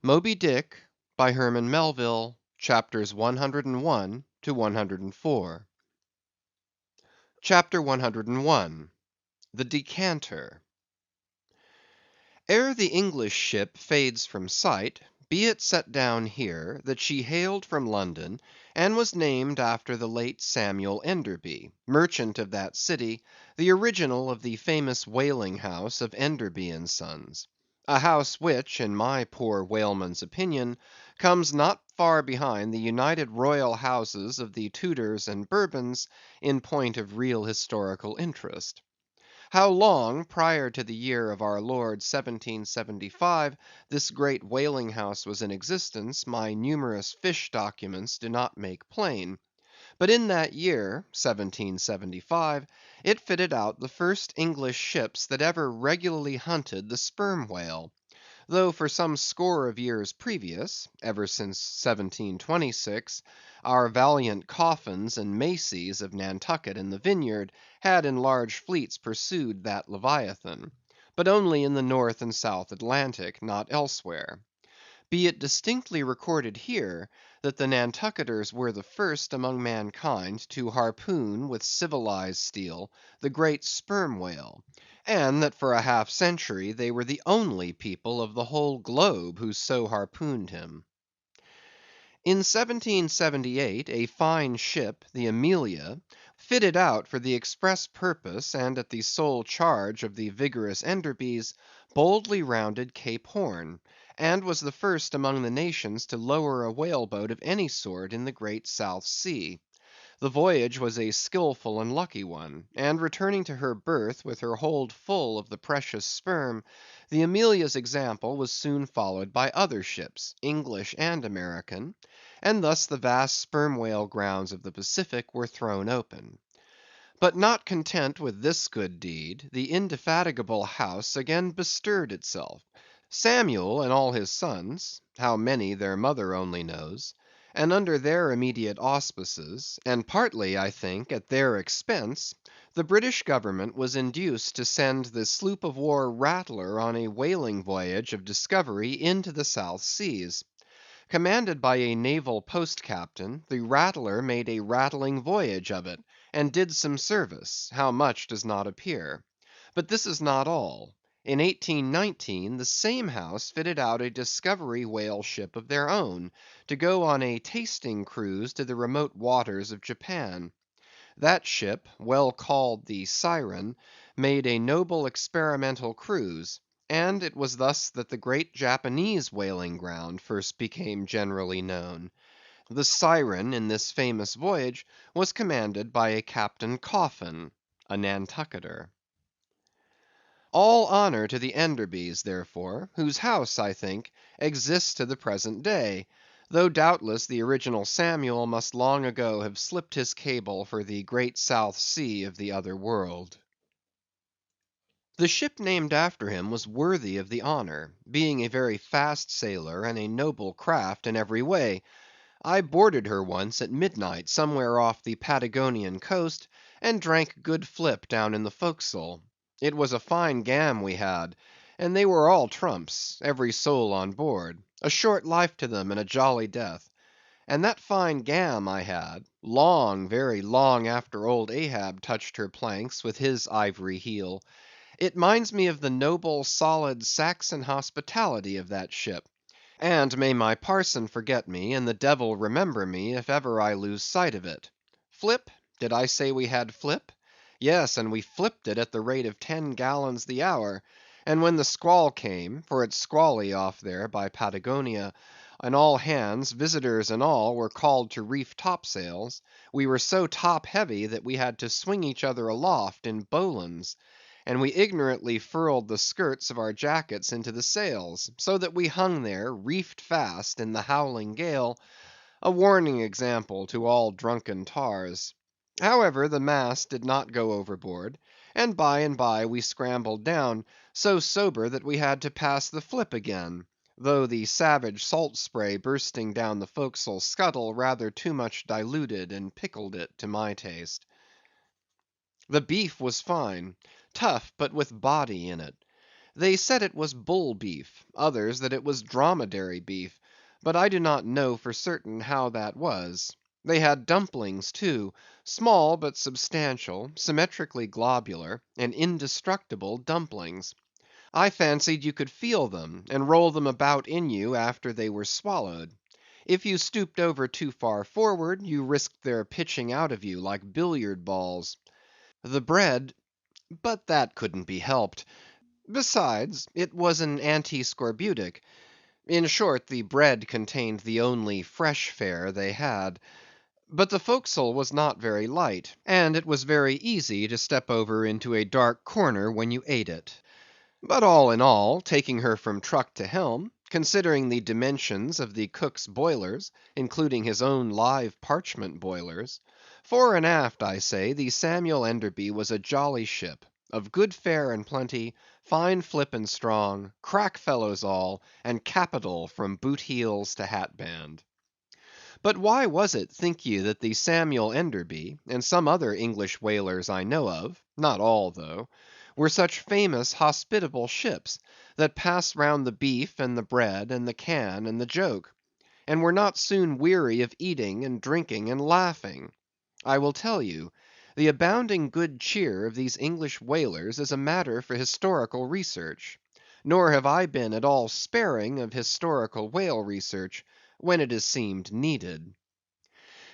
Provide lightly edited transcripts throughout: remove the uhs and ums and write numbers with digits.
Moby-Dick, by Herman Melville, chapters 101 to 104. Chapter 101. The Decanter. Ere the English ship fades from sight, be it set down here, that she hailed from London, and was named after the late Samuel Enderby, merchant of that city, the original of the famous whaling house of Enderby and Sons; a house which, in my poor whaleman's opinion, comes not far behind the united royal houses of the Tudors and Bourbons in point of real historical interest. How long prior to the year of our Lord 1775 this great whaling house was in existence, my numerous fish documents do not make plain; but in that year, 1775, it fitted out the first English ships that ever regularly hunted the sperm whale; though for some score of years previous, ever since 1726, our valiant Coffins and Maceys of Nantucket and the Vineyard had in large fleets pursued that leviathan; but only in the North and South Atlantic, not elsewhere. Be it distinctly recorded here, that the Nantucketers were the first among mankind to harpoon with civilized steel the great sperm whale, and that for a half century they were the only people of the whole globe who so harpooned him. In 1778 a fine ship, the Amelia, fitted out for the express purpose and at the sole charge of the vigorous Enderbys, boldly rounded Cape Horn, and was the first among the nations to lower a whale boat of any sort in the great South Sea. The voyage was a skilful and lucky one; and returning to her berth with her hold full of the precious sperm, the Amelia's example was soon followed by other ships, English and American, and thus the vast sperm whale grounds of the Pacific were thrown open. But not content with this good deed, the indefatigable house again bestirred itself. Samuel and all his sons (how many their mother only knows), and under their immediate auspices, and partly, I think, at their expense, the British government was induced to send the sloop of war Rattler on a whaling voyage of discovery into the South Seas. Commanded by a naval post captain, the Rattler made a rattling voyage of it, and did some service; how much does not appear. But this is not all. In 1819 the same house fitted out a discovery whale ship of their own, to go on a tasting cruise to the remote waters of Japan. That ship, well called the Siren, made a noble experimental cruise; and it was thus that the great Japanese whaling ground first became generally known. The Siren in this famous voyage was commanded by a Captain Coffin, a Nantucketer. All honor to the Enderbys, therefore, whose house, I think, exists to the present day; though doubtless the original Samuel must long ago have slipped his cable for the great South Sea of the other world. The ship named after him was worthy of the honor, being a very fast sailer and a noble craft in every way. I boarded her once at midnight somewhere off the Patagonian coast, and drank good flip down in the forecastle. It was a fine gam we had, and they were all trumps, every soul on board; a short life to them and a jolly death. And that fine gam I had, long, very long after old Ahab touched her planks with his ivory heel, it minds me of the noble, solid Saxon hospitality of that ship; and may my parson forget me, and the devil remember me, if ever I lose sight of it. Flip? Did I say we had flip? Yes, and we flipped it at the rate of 10 gallons the hour; and when the squall came, for it's squally off there by Patagonia, and all hands, visitors and all, were called to reef topsails, we were so top heavy that we had to swing each other aloft in bowlines; and we ignorantly furled the skirts of our jackets into the sails, so that we hung there, reefed fast, in the howling gale; a warning example to all drunken tars. However, the mast did not go overboard, and by and by we scrambled down, so sober that we had to pass the flip again; though the savage salt spray bursting down the forecastle scuttle rather too much diluted and pickled it to my taste. The beef was fine; tough, but with body in it. They said it was bull beef, others that it was dromedary beef, but I do not know for certain how that was. They had dumplings too, small but substantial, symmetrically globular, and indestructible dumplings. I fancied you could feel them, and roll them about in you after they were swallowed. If you stooped over too far forward, you risked their pitching out of you like billiard balls. The bread—but that couldn't be helped. Besides, it was an anti-scorbutic. In short, the bread contained the only fresh fare they had. But the forecastle was not very light, and it was very easy to step over into a dark corner when you ate it. But all in all, taking her from truck to helm, considering the dimensions of the cook's boilers, including his own live parchment boilers, fore and aft, I say, the Samuel Enderby was a jolly ship, of good fare and plenty, fine flip and strong, crack fellows all, and capital from boot heels to hat band. But why was it, think ye, that the Samuel Enderby, and some other English whalers I know of, not all though, were such famous hospitable ships, that passed round the beef and the bread and the can and the joke, and were not soon weary of eating and drinking and laughing? I will tell you. The abounding good cheer of these English whalers is a matter for historical research. Nor have I been at all sparing of historical whale research when it has seemed needed.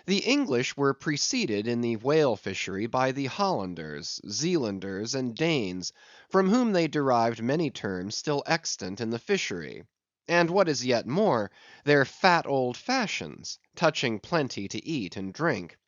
The English were preceded in the whale fishery by the Hollanders, Zealanders, and Danes, from whom they derived many terms still extant in the fishery; and what is yet more, their fat old fashions, touching plenty to eat and drink.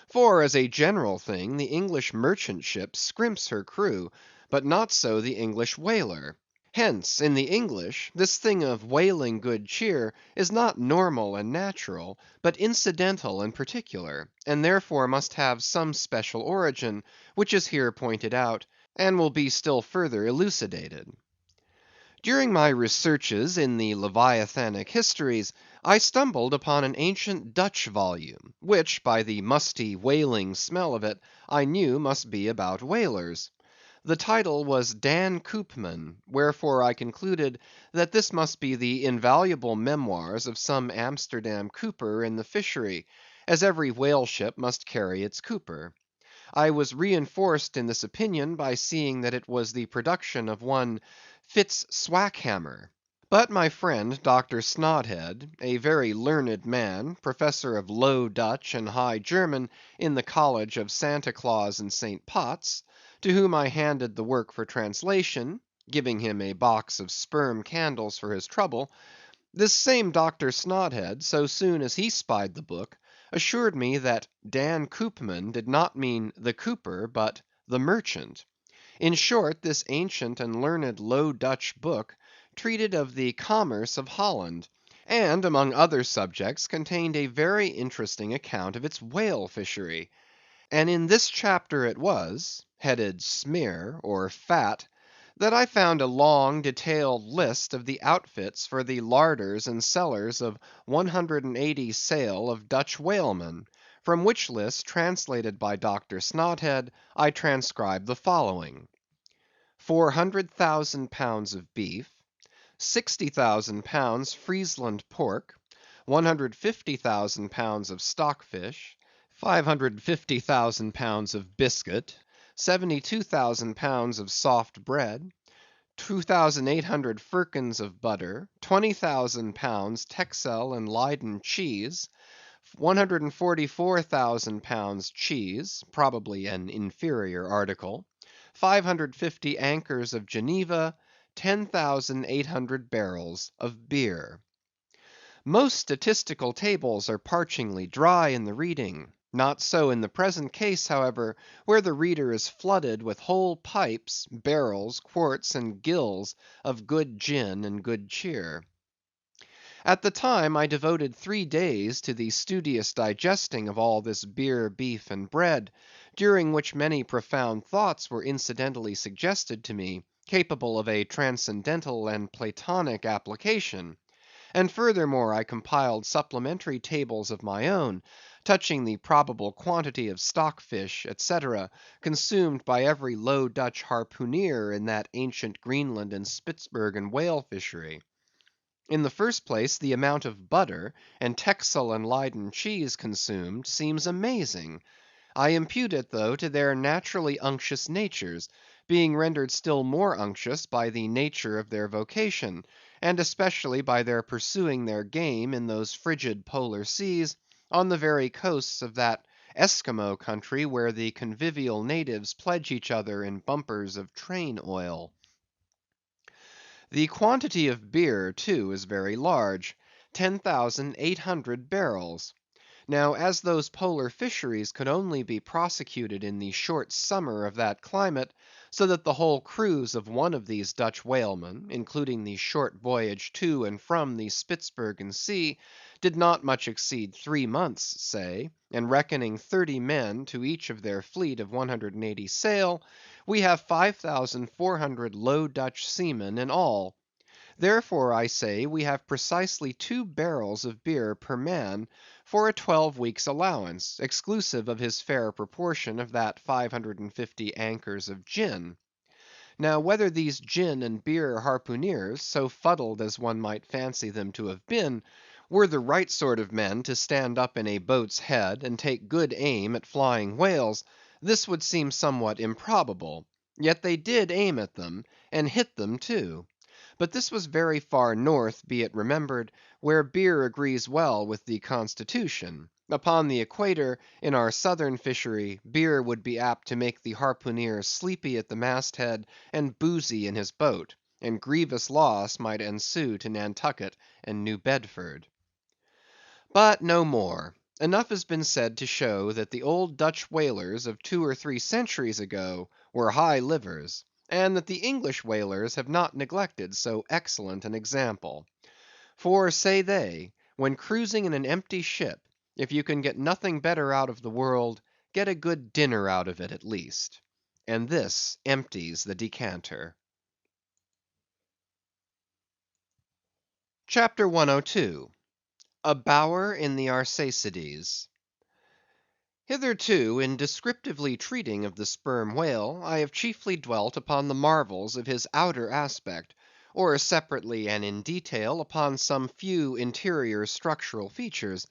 For, as a general thing, the English merchant ship scrimps her crew, but not so the English whaler. Hence, in the English, this thing of whaling good cheer is not normal and natural, but incidental and particular, and therefore must have some special origin, which is here pointed out, and will be still further elucidated. During my researches in the Leviathanic histories, I stumbled upon an ancient Dutch volume, which, by the musty whaling smell of it, I knew must be about whalers. The title was Dan Koopman, wherefore I concluded that this must be the invaluable memoirs of some Amsterdam cooper in the fishery, as every whale ship must carry its cooper. I was reinforced in this opinion by seeing that it was the production of one Fitz Swackhammer. But my friend Dr. Snodhead, a very learned man, professor of Low Dutch and High German in the College of Santa Claus and St. Potts, to whom I handed the work for translation, giving him a box of sperm candles for his trouble; this same Dr. Snodhead, so soon as he spied the book, assured me that Dan Koopman did not mean the cooper, but the merchant. In short, this ancient and learned Low Dutch book treated of the commerce of Holland, and among other subjects contained a very interesting account of its whale fishery. And in this chapter it was, headed Smear, or Fat, that I found a long detailed list of the outfits for the larders and cellars of 180 sail of Dutch whalemen, from which list, translated by Dr. Snodhead, I transcribe the following: 400,000 pounds of beef, 60,000 pounds Friesland pork, 150,000 pounds of stockfish, 550,000 pounds of biscuit, 72,000 pounds of soft bread, 2,800 firkins of butter, 20,000 pounds Texel and Leyden cheese, 144,000 pounds cheese, probably an inferior article, 550 anchors of Geneva, 10,800 barrels of beer. Most statistical tables are parchingly dry in the reading. Not so in the present case, however, where the reader is flooded with whole pipes, barrels, quarts, and gills of good gin and good cheer. At the time I devoted 3 days to the studious digesting of all this beer, beef, and bread, during which many profound thoughts were incidentally suggested to me, capable of a transcendental and Platonic application; and furthermore I compiled supplementary tables of my own, touching the probable quantity of stockfish, etc., consumed by every Low Dutch harpooneer in that ancient Greenland and Spitzbergen whale fishery. In the first place, the amount of butter and Texel and Leyden cheese consumed seems amazing. I impute it, though, to their naturally unctuous natures, being rendered still more unctuous by the nature of their vocation, and especially by their pursuing their game in those frigid polar seas, on the very coasts of that Esquimaux country where the convivial natives pledge each other in bumpers of train oil. The quantity of beer, too, is very large, 10,800 barrels. Now, as those polar fisheries could only be prosecuted in the short summer of that climate, so that the whole cruise of one of these Dutch whalemen, including the short voyage to and from the Spitzbergen Sea, did not much exceed 3 months, say, and reckoning 30 men to each of their fleet of 180 sail, we have 5,400 Low Dutch seamen in all. Therefore, I say, we have precisely 2 barrels of beer per man for a 12 weeks' allowance, exclusive of his fair proportion of that 550 anchors of gin. Now, whether these gin and beer harpooneers, so fuddled as one might fancy them to have been, were the right sort of men to stand up in a boat's head and take good aim at flying whales, this would seem somewhat improbable. Yet they did aim at them, and hit them too. But this was very far north, be it remembered, where beer agrees well with the constitution. Upon the equator, in our southern fishery, beer would be apt to make the harpooneer sleepy at the masthead and boozy in his boat, and grievous loss might ensue to Nantucket and New Bedford. But no more. Enough has been said to show that the old Dutch whalers of 2 or 3 centuries ago were high livers, and that the English whalers have not neglected so excellent an example. For, say they, when cruising in an empty ship, if you can get nothing better out of the world, get a good dinner out of it at least. And this empties the decanter. Chapter 102. A Bower in the Arsacides. Hitherto, in descriptively treating of the sperm whale, I have chiefly dwelt upon the marvels of his outer aspect, or separately and in detail upon some few interior structural features.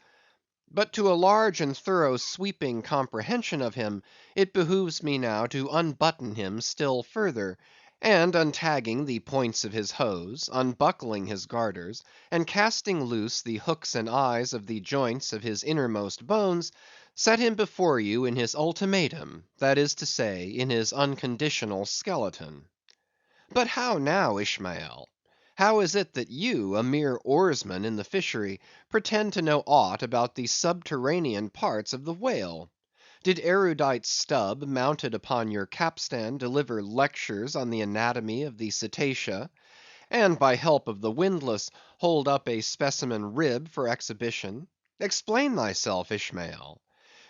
But to a large and thorough sweeping comprehension of him, it behooves me now to unbutton him still further, and untagging the points of his hose, unbuckling his garters, and casting loose the hooks and eyes of the joints of his innermost bones, set him before you in his ultimatum, that is to say, in his unconditional skeleton. But how now, Ishmael? How is it that you, a mere oarsman in the fishery, pretend to know aught about the subterranean parts of the whale? Did erudite Stubb, mounted upon your capstan, deliver lectures on the anatomy of the cetacea, and by help of the windlass hold up a specimen rib for exhibition? Explain thyself, Ishmael.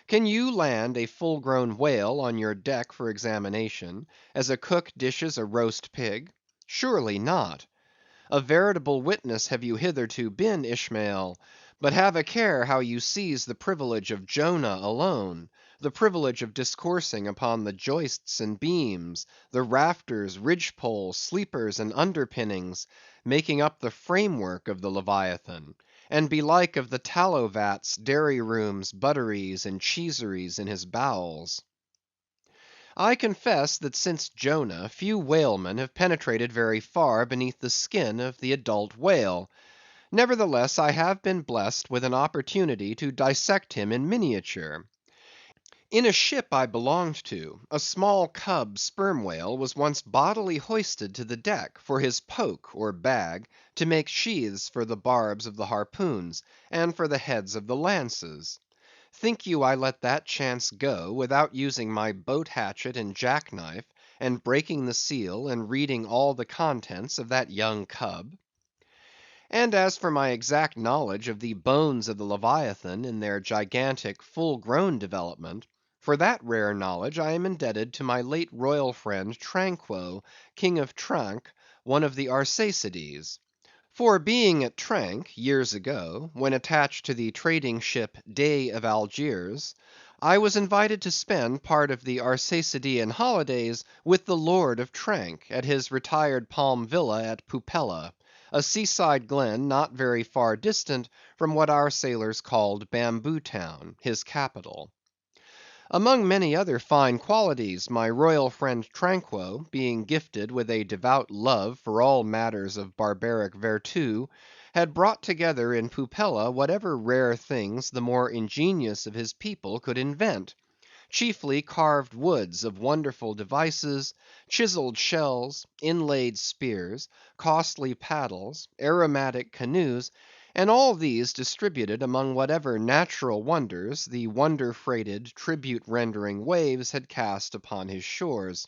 Can you land a full-grown whale on your deck for examination, as a cook dishes a roast pig? Surely not. A veritable witness have you hitherto been, Ishmael, but have a care how you seize the privilege of Jonah alone, the privilege of discoursing upon the joists and beams, the rafters, ridgepoles, sleepers, and underpinnings, making up the framework of the Leviathan, and belike of the tallow vats, dairy rooms, butteries, and cheeseries in his bowels. I confess that since Jonah, few whalemen have penetrated very far beneath the skin of the adult whale. Nevertheless, I have been blessed with an opportunity to dissect him in miniature. In a ship I belonged to, a small cub sperm whale was once bodily hoisted to the deck, for his poke or bag, to make sheaths for the barbs of the harpoons, and for the heads of the lances. Think you I let that chance go, without using my boat hatchet and jackknife, and breaking the seal, and reading all the contents of that young cub? And as for my exact knowledge of the bones of the Leviathan in their gigantic full-grown development, for that rare knowledge I am indebted to my late royal friend Tranquo, King of Tranque, one of the Arsacides. For being at Trank, years ago, when attached to the trading ship Dey of Algiers, I was invited to spend part of the Arsacidean holidays with the Lord of Trank, at his retired palm villa at Pupella, a seaside glen not very far distant from what our sailors called Bamboo Town, his capital. Among many other fine qualities, my royal friend Tranquo, being gifted with a devout love for all matters of barbaric vertu, had brought together in Pupella whatever rare things the more ingenious of his people could invent; chiefly carved woods of wonderful devices, chiselled shells, inlaid spears, costly paddles, aromatic canoes, and all these distributed among whatever natural wonders the wonder-freighted, tribute-rendering waves had cast upon his shores.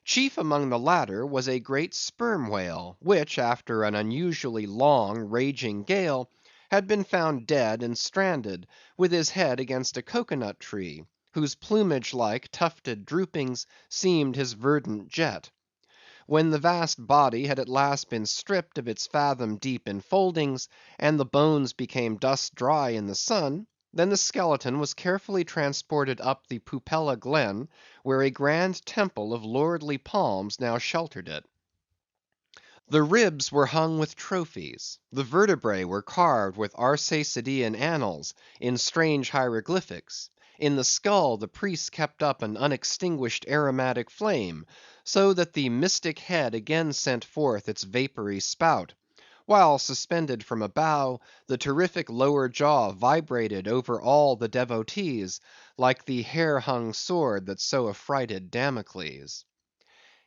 Chief among the latter was a great sperm whale, which, after an unusually long, raging gale, had been found dead and stranded, with his head against a cocoa nut tree, whose plumage-like tufted droopings seemed his verdant jet. When the vast body had at last been stripped of its fathom-deep enfoldings, and the bones became dust dry in the sun, then the skeleton was carefully transported up the Pupella glen, where a grand temple of lordly palms now sheltered it. The ribs were hung with trophies; the vertebrae were carved with Arsacidean annals in strange hieroglyphics; in the skull the priests kept up an unextinguished aromatic flame, so that the mystic head again sent forth its vapory spout; while suspended from a bough, the terrific lower jaw vibrated over all the devotees, like the hair‐hung sword that so affrighted Damocles.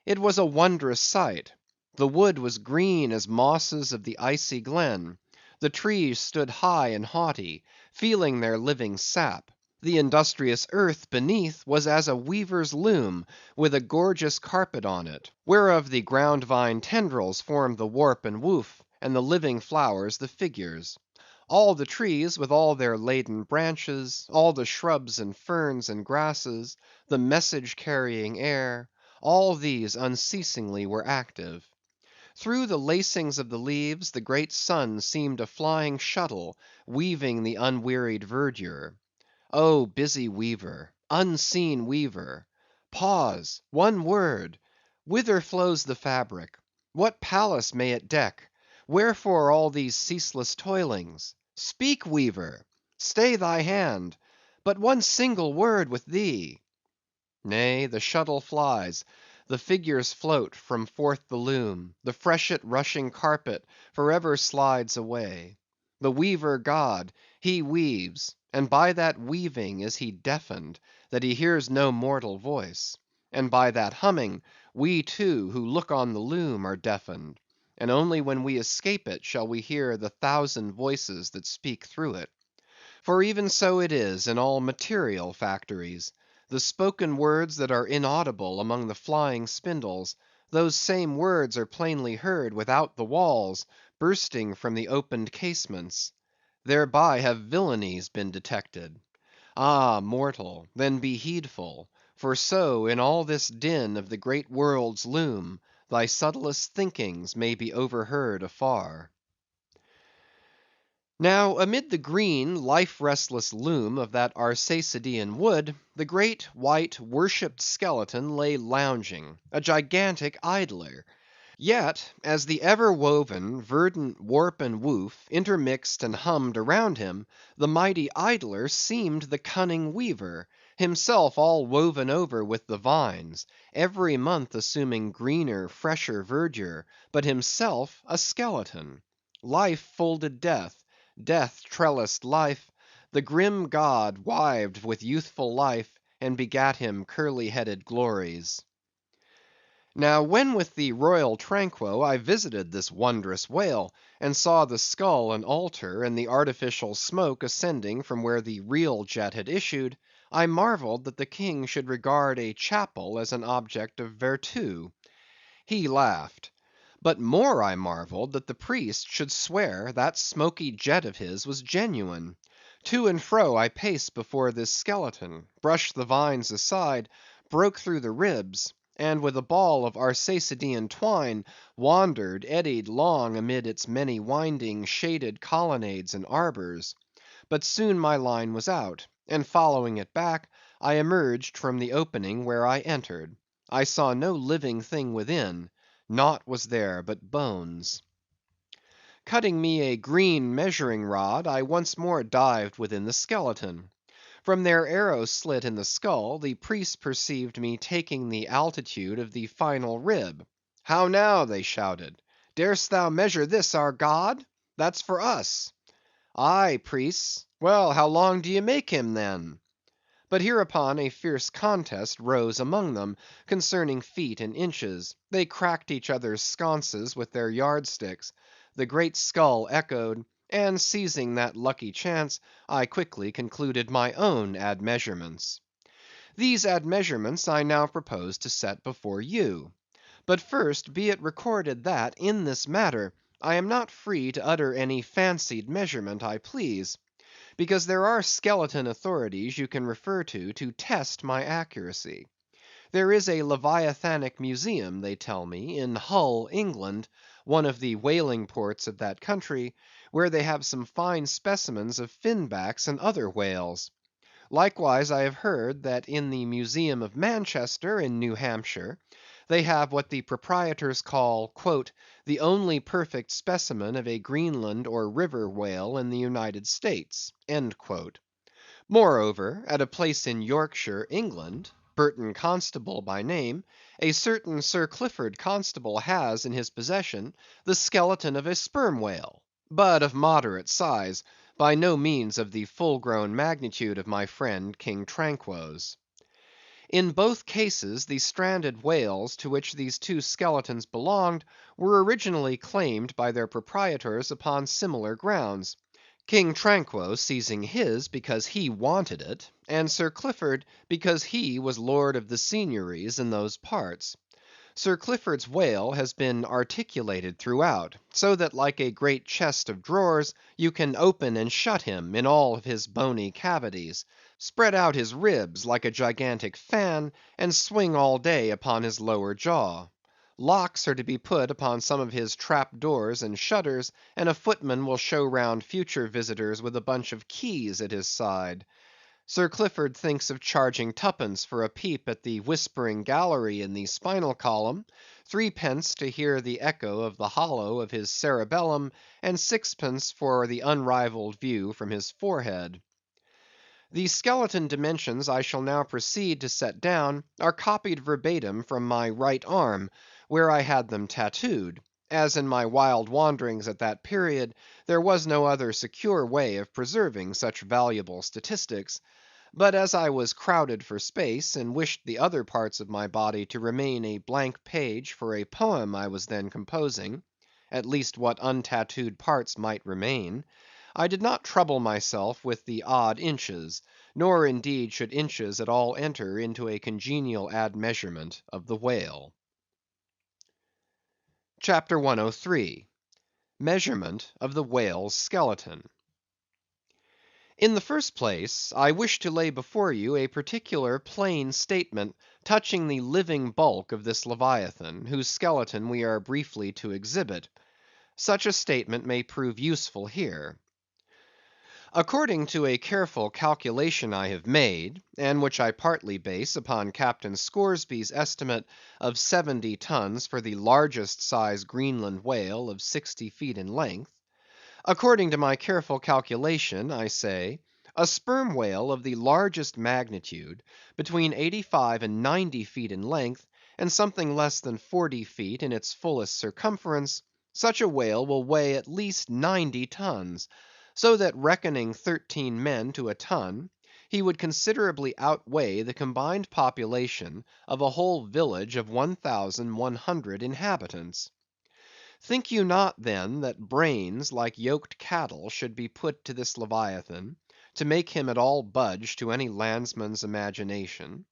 It was a wondrous sight. The wood was green as mosses of the icy glen; the trees stood high and haughty, feeling their living sap; the industrious earth beneath was as a weaver's loom, with a gorgeous carpet on it, whereof the ground‐vine tendrils formed the warp and woof, and the living flowers the figures. All the trees with all their laden branches, all the shrubs and ferns and grasses, the message‐carrying air, all these unceasingly were active. Through the lacings of the leaves the great sun seemed a flying shuttle, weaving the unwearied verdure. Oh, busy weaver! unseen weaver! Pause! one word! Whither flows the fabric? What palace may it deck? Wherefore all these ceaseless toilings? Speak, weaver! Stay thy hand! But one single word with thee! Nay, the shuttle flies, the figures float from forth the loom, the freshet rushing carpet for ever slides away. The weaver god, he weaves, and by that weaving is he deafened, that he hears no mortal voice; and by that humming, we too, who look on the loom, are deafened, and only when we escape it shall we hear the thousand voices that speak through it. For even so it is in all material factories. The spoken words that are inaudible among the flying spindles, those same words are plainly heard without the walls, bursting from the opened casements. Thereby have villainies been detected. Ah, mortal, then be heedful; for so, in all this din of the great world's loom, thy subtlest thinkings may be overheard afar. Now, amid the green, life‐restless loom of that Arsacidean wood, the great, white, worshipped skeleton lay lounging, a gigantic idler. Yet, as the ever‐woven, verdant warp and woof intermixed and hummed around him, the mighty idler seemed the cunning weaver, himself all woven over with the vines, every month assuming greener, fresher verdure, but himself a skeleton. Life folded death, death trellised life; the grim god wived with youthful life, and begat him curly‐headed glories. Now, when with the royal Tranquo I visited this wondrous whale, and saw the skull an altar, and the artificial smoke ascending from where the real jet had issued, I marvelled that the king should regard a chapel as an object of vertu. He laughed. But more I marvelled that the priest should swear that smoky jet of his was genuine. To and fro I paced before this skeleton, brushed the vines aside, broke through the ribs, and with a ball of Arsacidean twine, wandered, eddied long amid its many winding, shaded colonnades and arbors. But soon my line was out, and following it back, I emerged from the opening where I entered. I saw no living thing within; naught was there but bones. Cutting me a green measuring rod, I once more dived within the skeleton. From their arrow slit in the skull, the priests perceived me taking the altitude of the final rib. "How now?" they shouted. "Darest thou measure this our god? That's for us." "Aye, priests. Well, how long do ye make him, then?" But hereupon a fierce contest rose among them, concerning feet and inches. They cracked each other's sconces with their yardsticks. The great skull echoed; and seizing that lucky chance, I quickly concluded my own admeasurements. These admeasurements I now propose to set before you. But first be it recorded that, in this matter, I am not free to utter any fancied measurement I please; because there are skeleton authorities you can refer to test my accuracy. There is a Leviathanic Museum, they tell me, in Hull, England, one of the whaling ports of that country, where they have some fine specimens of finbacks and other whales. Likewise I have heard that in the Museum of Manchester, in New Hampshire, they have what the proprietors call "the only perfect specimen of a Greenland or river whale in the United States." Moreover, at a place in Yorkshire, England, Burton Constable by name, a certain Sir Clifford Constable has in his possession the skeleton of a sperm whale, but of moderate size, by no means of the full grown magnitude of my friend King Tranquo's. In both cases the stranded whales to which these two skeletons belonged were originally claimed by their proprietors upon similar grounds; King Tranquo seizing his because he wanted it, and Sir Clifford because he was lord of the seigneuries in those parts. Sir Clifford's whale has been articulated throughout, so that like a great chest of drawers you can open and shut him in all his bony cavities, spread out his ribs like a gigantic fan, and swing all day upon his lower jaw. Locks are to be put upon some of his trap doors and shutters, and a footman will show round future visitors with a bunch of keys at his side. Sir Clifford thinks of charging twopence for a peep at the whispering gallery in the spinal column, threepence to hear the echo of the hollow of his cerebellum, and sixpence for the unrivalled view from his forehead. The skeleton dimensions I shall now proceed to set down are copied verbatim from my right arm, where I had them tattooed, as in my wild wanderings at that period there was no other secure way of preserving such valuable statistics; but as I was crowded for space, and wished the other parts of my body to remain a blank page for a poem I was then composing—at least what untattooed parts might remain, I did not trouble myself with the odd inches, nor indeed should inches at all enter into a congenial admeasurement of the whale. CHAPTER 103. Measurement of the Whale's Skeleton. In the first place, I wish to lay before you a particular plain statement touching the living bulk of this Leviathan, whose skeleton we are briefly to exhibit. Such a statement may prove useful here. According to a careful calculation I have made, and which I partly base upon Captain Scoresby's estimate of 70 tons for the largest size Greenland whale of 60 feet in length—according to my careful calculation, I say, a sperm whale of the largest magnitude, between 85 and 90 feet in length, and something less than 40 feet in its fullest circumference, such a whale will weigh at least 90 tons, so that reckoning 13 men to a ton, he would considerably outweigh the combined population of a whole village of 1,100 inhabitants. Think you not, then, that brains like yoked cattle should be put to this Leviathan, to make him at all budge to any landsman's imagination?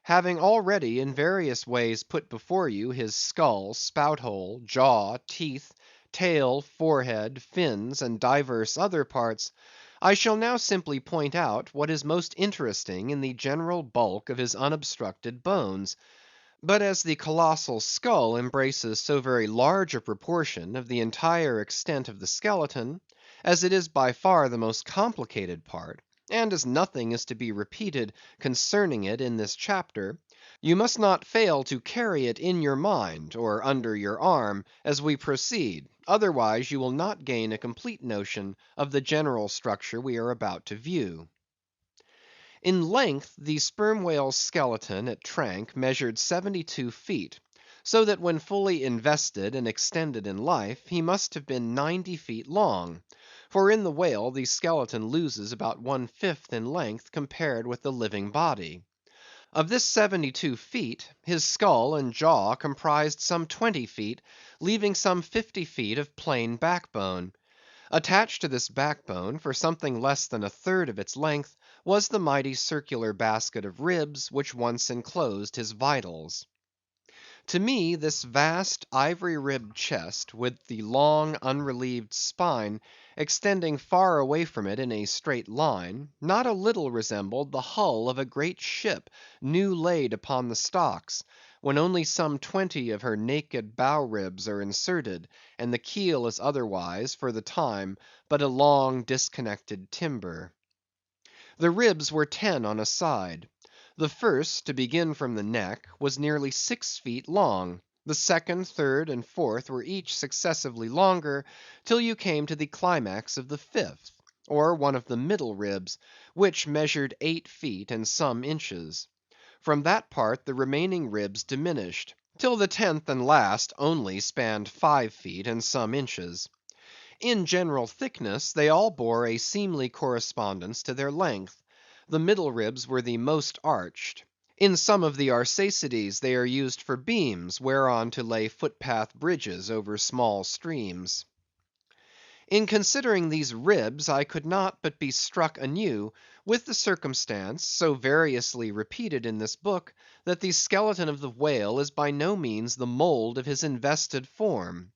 Having already in various ways put before you his skull, spout hole, jaw, teeth, tail, forehead, fins, and divers other parts, I shall now simply point out what is most interesting in the general bulk of his unobstructed bones. But as the colossal skull embraces so very large a proportion of the entire extent of the skeleton, as it is by far the most complicated part, and as nothing is to be repeated concerning it in this chapter, you must not fail to carry it in your mind, or under your arm, as we proceed, otherwise you will not gain a complete notion of the general structure we are about to view. In length, the sperm whale's skeleton at Trank measured 72 feet, so that when fully invested and extended in life, he must have been 90 feet long; for in the whale the skeleton loses about 1/5 in length compared with the living body. Of this 72 feet, his skull and jaw comprised some 20 feet, leaving some 50 feet of plain backbone. Attached to this backbone, for something less than a third of its length, was the mighty circular basket of ribs which once enclosed his vitals. To me this vast ivory-ribbed chest, with the long unrelieved spine extending far away from it in a straight line, not a little resembled the hull of a great ship new laid upon the stocks, when only some 20 of her naked bow ribs are inserted, and the keel is otherwise, for the time, but a long disconnected timber. The ribs were 10 on a side. The first, to begin from the neck, was nearly 6 feet long; the second, third, and fourth were each successively longer, till you came to the climax of the fifth, or one of the middle ribs, which measured 8 feet and some inches. From that part the remaining ribs diminished, till the 10th and last only spanned 5 feet and some inches. In general thickness they all bore a seemly correspondence to their length. The middle ribs were the most arched. In some of the Arsacides they are used for beams, whereon to lay footpath bridges over small streams. In considering these ribs, I could not but be struck anew with the circumstance, so variously repeated in this book, that the skeleton of the whale is by no means the mould of his invested form.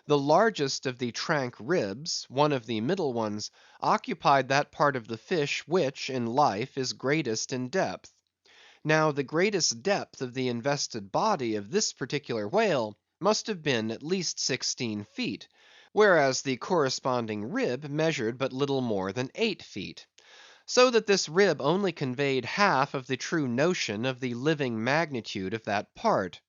The largest of the Trank ribs, one of the middle ones, occupied that part of the fish which, in life, is greatest in depth. Now the greatest depth of the invested body of this particular whale must have been at least 16 feet, whereas the corresponding rib measured but little more than 8 feet; so that this rib only conveyed half of the true notion of the living magnitude of that part.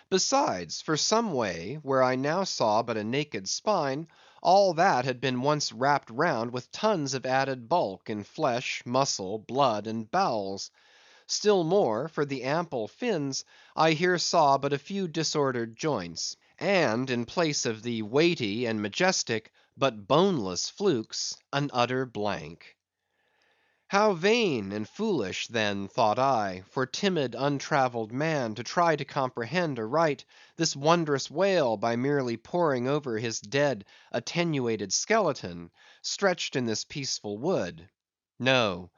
Besides, for some way, where I now saw but a naked spine, all that had been once wrapped round with tons of added bulk in flesh, muscle, blood, and bowels. Still more, for the ample fins, I here saw but a few disordered joints, and in place of the weighty and majestic, but boneless flukes, an utter blank. How vain and foolish, then, thought I, for timid untravelled man to try to comprehend aright this wondrous whale by merely poring over his dead attenuated skeleton, stretched in this peaceful wood. No.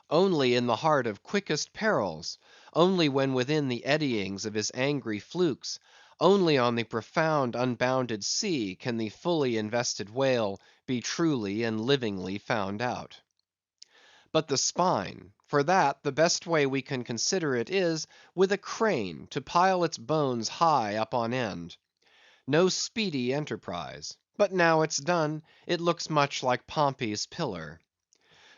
Only in the heart of quickest perils, only when within the eddyings of his angry flukes, only on the profound unbounded sea, can the fully invested whale be truly and livingly found out. But the spine; for that, the best way we can consider it is, with a crane to pile its bones high up on end. No speedy enterprise; but now it's done, it looks much like Pompey's Pillar.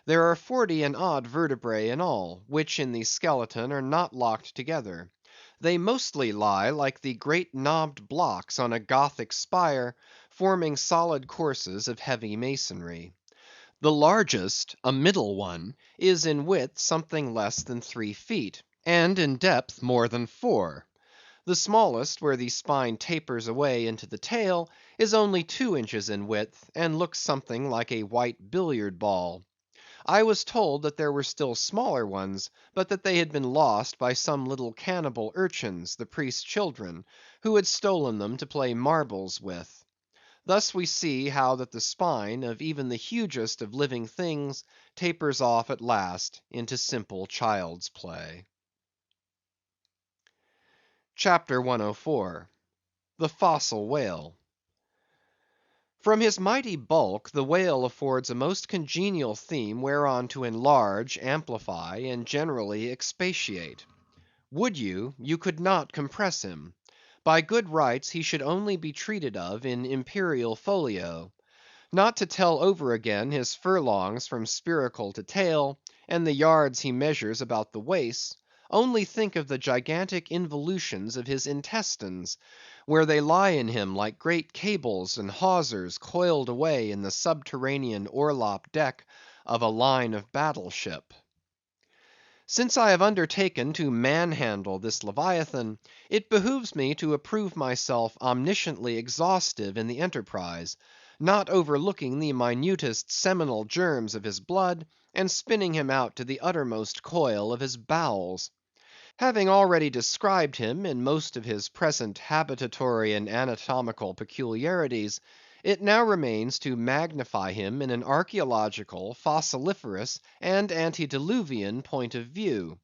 There are 40 and odd vertebrae in all, which in the skeleton are not locked together. They mostly lie like the great knobbed blocks on a Gothic spire, forming solid courses of heavy masonry. The largest, a middle one, is in width something less than 3 feet, and in depth more than 4. The smallest, where the spine tapers away into the tail, is only 2 inches in width, and looks something like a white billiard ball. I was told that there were still smaller ones, but that they had been lost by some little cannibal urchins, the priest's children, who had stolen them to play marbles with. Thus we see how that the spine of even the hugest of living things tapers off at last into simple child's play. CHAPTER 104. The Fossil Whale. From his mighty bulk, the whale affords a most congenial theme whereon to enlarge, amplify, and generally expatiate. Would you, you could not compress him. By good rights he should only be treated of in imperial folio. Not to tell over again his furlongs from spiracle to tail, and the yards he measures about the waist, only think of the gigantic involutions of his intestines, where they lie in him like great cables and hawsers coiled away in the subterranean orlop deck of a line of battle ship. Since I have undertaken to manhandle this Leviathan, it behooves me to approve myself omnisciently exhaustive in the enterprise, not overlooking the minutest seminal germs of his blood, and spinning him out to the uttermost coil of his bowels. Having already described him in most of his present habitatory and anatomical peculiarities, it now remains to magnify him in an archaeological, fossiliferous, and antediluvian point of view.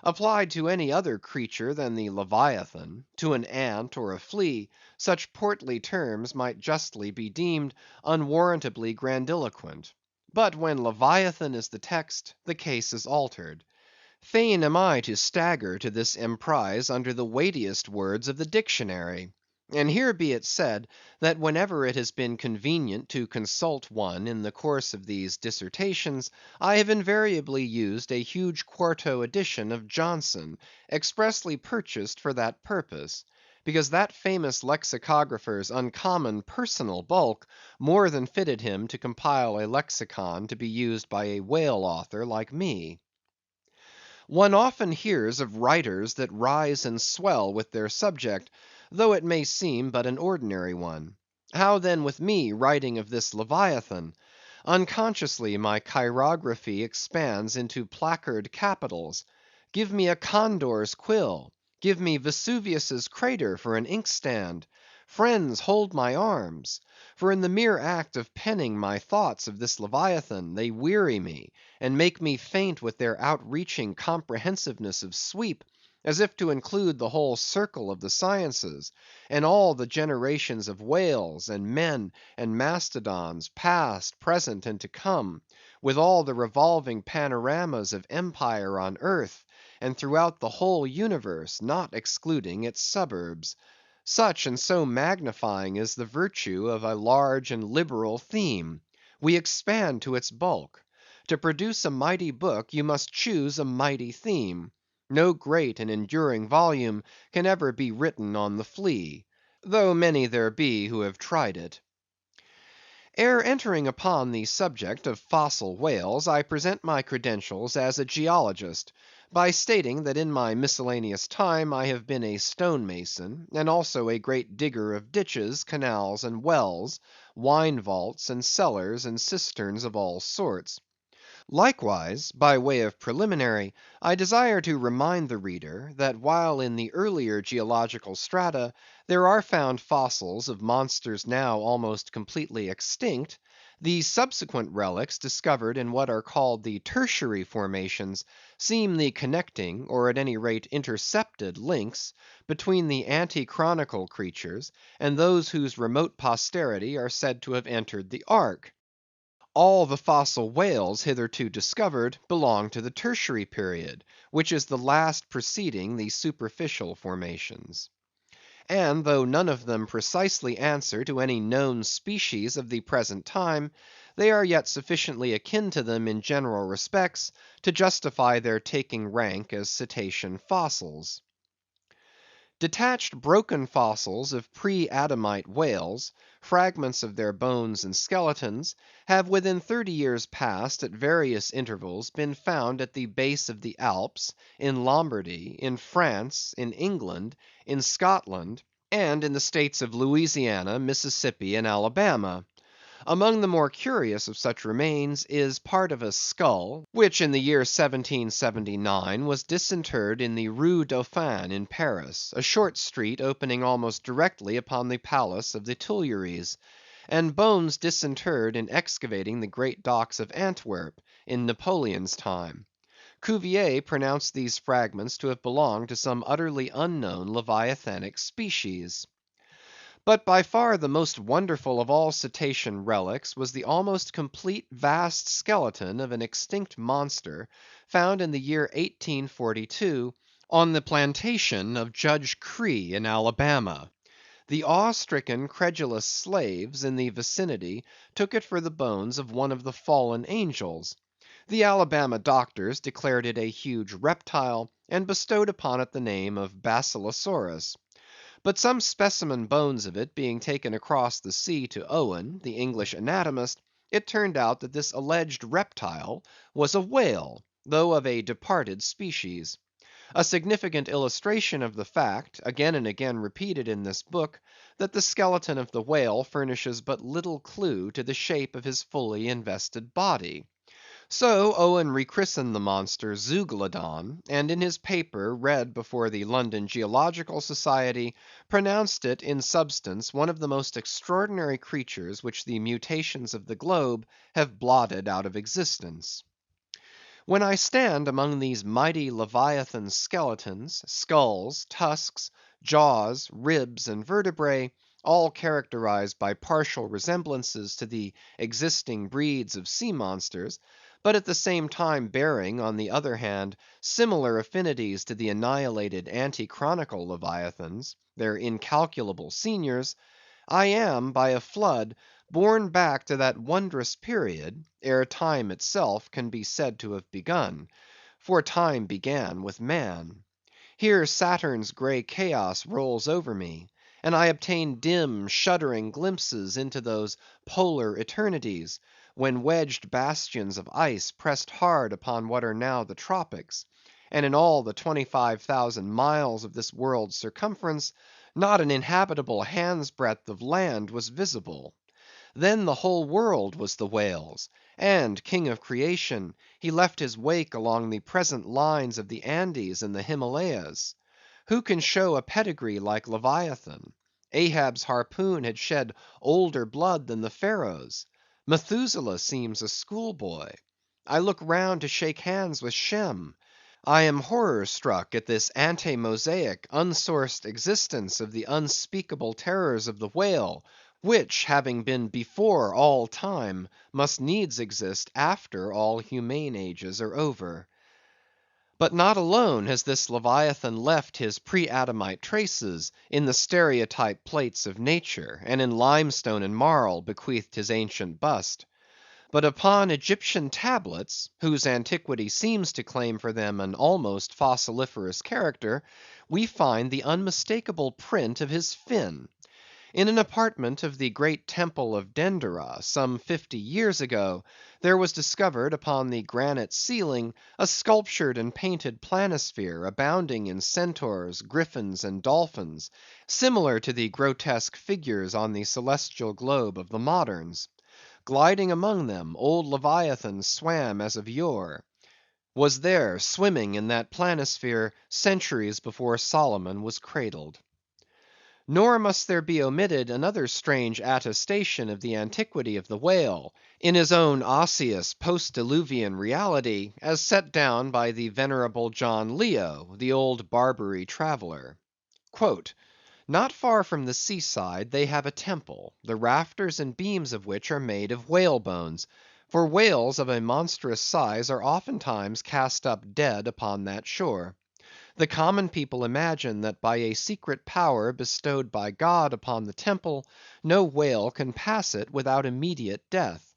Applied to any other creature than the Leviathan, to an ant or a flea, such portly terms might justly be deemed unwarrantably grandiloquent. But when Leviathan is the text, the case is altered. Fain am I to stagger to this emprise under the weightiest words of the dictionary. And here be it said, that whenever it has been convenient to consult one in the course of these dissertations, I have invariably used a huge quarto edition of Johnson, expressly purchased for that purpose; because that famous lexicographer's uncommon personal bulk more than fitted him to compile a lexicon to be used by a whale author like me. One often hears of writers that rise and swell with their subject, though it may seem but an ordinary one. How then with me writing of this Leviathan? Unconsciously my chirography expands into placard capitals. Give me a condor's quill; give me Vesuvius' crater for an inkstand. Friends, hold my arms! For in the mere act of penning my thoughts of this Leviathan, they weary me, and make me faint with their outreaching comprehensiveness of sweep, as if to include the whole circle of the sciences, and all the generations of whales, and men, and mastodons, past, present, and to come, with all the revolving panoramas of empire on earth, and throughout the whole universe, not excluding its suburbs. Such and so magnifying is the virtue of a large and liberal theme. We expand to its bulk. To produce a mighty book, you must choose a mighty theme. No great and enduring volume can ever be written on the flea, though many there be who have tried it. Ere entering upon the subject of fossil whales, I present my credentials as a geologist, by stating that in my miscellaneous time I have been a stone mason, and also a great digger of ditches, canals, and wells, wine vaults, and cellars, and cisterns of all sorts. Likewise, by way of preliminary, I desire to remind the reader, that while in the earlier geological strata there are found fossils of monsters now almost completely extinct, the subsequent relics discovered in what are called the tertiary formations seem the connecting, or at any rate intercepted links, between the ante-chronicle creatures and those whose remote posterity are said to have entered the ark. All the fossil whales hitherto discovered belong to the tertiary period, which is the last preceding the superficial formations. And though none of them precisely answer to any known species of the present time, they are yet sufficiently akin to them in general respects to justify their taking rank as cetacean fossils. Detached broken fossils of pre-Adamite whales, fragments of their bones and skeletons, have within 30 years past at various intervals been found at the base of the Alps, in Lombardy, in France, in England, in Scotland, and in the states of Louisiana, Mississippi, and Alabama. Among the more curious of such remains is part of a skull, which in the year 1779 was disinterred in the Rue Dauphine in Paris, a short street opening almost directly upon the palace of the Tuileries, and bones disinterred in excavating the great docks of Antwerp, in Napoleon's time. Cuvier pronounced these fragments to have belonged to some utterly unknown leviathanic species. But by far the most wonderful of all cetacean relics was the almost complete vast skeleton of an extinct monster found in the year 1842 on the plantation of Judge Creagh in Alabama. The awe-stricken, credulous slaves in the vicinity took it for the bones of one of the fallen angels. The Alabama doctors declared it a huge reptile, and bestowed upon it the name of Basilosaurus. But some specimen bones of it being taken across the sea to Owen, the English anatomist, it turned out that this alleged reptile was a whale, though of a departed species. A significant illustration of the fact, again and again repeated in this book, that the skeleton of the whale furnishes but little clue to the shape of his fully invested body. So Owen rechristened the monster Zeuglodon, and in his paper read before the London Geological Society, pronounced it in substance one of the most extraordinary creatures which the mutations of the globe have blotted out of existence. When I stand among these mighty Leviathan skeletons, skulls, tusks, jaws, ribs, and vertebrae, all characterized by partial resemblances to the existing breeds of sea monsters, but at the same time bearing, on the other hand, similar affinities to the annihilated anti-chronicle Leviathans, their incalculable seniors, I am, by a flood, borne back to that wondrous period, ere time itself can be said to have begun; for time began with man. Here Saturn's grey chaos rolls over me, and I obtain dim, shuddering glimpses into those polar eternities, when wedged bastions of ice pressed hard upon what are now the tropics, and in all the 25,000 miles of this world's circumference, not an inhabitable hand's breadth of land was visible. Then the whole world was the whale's, and, king of creation, he left his wake along the present lines of the Andes and the Himalayas. Who can show a pedigree like Leviathan? Ahab's harpoon had shed older blood than the Pharaoh's. Methuselah seems a schoolboy. I look round to shake hands with Shem. I am horror struck at this ante Mosaic, unsourced existence of the unspeakable terrors of the whale, which, having been before all time, must needs exist after all humane ages are over. But not alone has this Leviathan left his pre-Adamite traces in the stereotype plates of nature, and in limestone and marl bequeathed his ancient bust. But upon Egyptian tablets, whose antiquity seems to claim for them an almost fossiliferous character, we find the unmistakable print of his fin. In an apartment of the great temple of Dendera, some 50 years ago, there was discovered upon the granite ceiling a sculptured and painted planisphere abounding in centaurs, griffins, and dolphins, similar to the grotesque figures on the celestial globe of the moderns. Gliding among them, old Leviathan swam as of yore; was there, swimming in that planisphere, centuries before Solomon was cradled. Nor must there be omitted another strange attestation of the antiquity of the whale, in his own osseous post-diluvian reality, as set down by the venerable John Leo, the old Barbary traveller. "Not far from the seaside they have a temple, the rafters and beams of which are made of whale bones; for whales of a monstrous size are oftentimes cast up dead upon that shore. The common people imagine that by a secret power bestowed by God upon the temple, no whale can pass it without immediate death.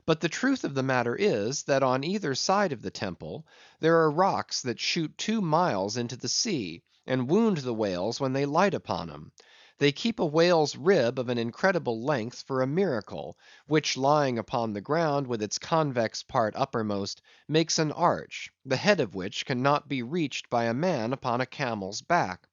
But the truth of the matter is, that on either side of the temple there are rocks that shoot 2 miles into the sea, and wound the whales when they light upon 'em. They keep a whale's rib of an incredible length for a miracle, which lying upon the ground with its convex part uppermost, makes an arch, the head of which cannot be reached by a man upon a camel's back.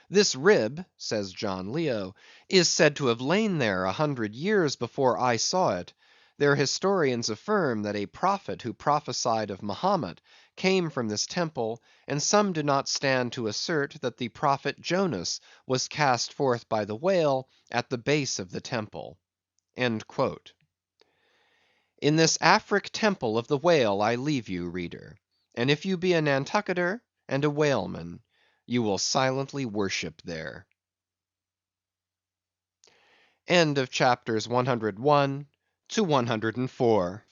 This rib, says John Leo, is said to have lain there 100 years before I saw it. Their historians affirm that a prophet who prophesied of Mahomet came from this temple, and some do not stand to assert that the prophet Jonas was cast forth by the whale at the base of the temple." In this Afric temple of the whale I leave you, reader; and if you be a Nantucketer and a whaleman, you will silently worship there. End of chapters 101 to 104.